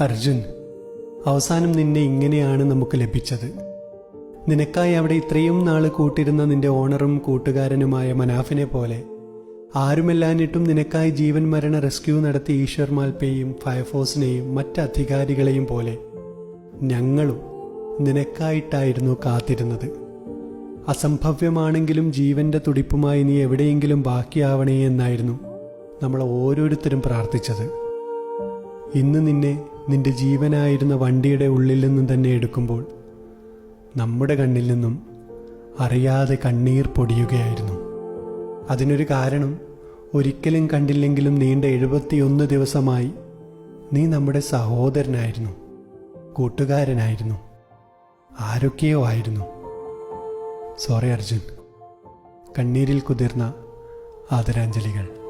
അർജുൻ, അവസാനം നിന്നെ ഇങ്ങനെയാണ് നമുക്ക് ലഭിച്ചത്. നിനക്കായി അവിടെ ഇത്രയും നാൾ കൂട്ടിരുന്ന നിന്റെ ഓണറും കൂട്ടുകാരനുമായ മനാഫിനെ പോലെ, ആരുമല്ലാഞ്ഞിട്ടും നിനക്കായി ജീവൻ മരണ റെസ്ക്യൂ നടത്തിയ ഈശ്വർ മാൽപേയും ഫയർഫോഴ്സിനെയും മറ്റ് അധികാരികളെയും പോലെ ഞങ്ങളും നിനക്കായിട്ടായിരുന്നു കാത്തിരുന്നത്. അസംഭവ്യമാണെങ്കിലും ജീവന്റെ തുടിപ്പുമായി നീ എവിടെയെങ്കിലും ബാക്കിയാവണേ എന്നായിരുന്നു നമ്മൾ ഓരോരുത്തരും പ്രാർത്ഥിച്ചത്. ഇന്ന് നിന്നെ നിന്റെ ജീവനായിരുന്ന വണ്ടിയുടെ ഉള്ളിൽ നിന്നും തന്നെ എടുക്കുമ്പോൾ നമ്മുടെ കണ്ണിൽ നിന്നും അറിയാതെ കണ്ണീർ പൊടിയുകയായിരുന്നു. അതിനൊരു കാരണം, ഒരിക്കലും കണ്ടില്ലെങ്കിലും നീണ്ട 71 ദിവസമായി നീ നമ്മുടെ സഹോദരനായിരുന്നു, കൂട്ടുകാരനായിരുന്നു, ആരൊക്കെയോ ആയിരുന്നു. സോറി അർജുൻ. കണ്ണീരിൽ കുതിർന്ന ആദരാഞ്ജലികൾ.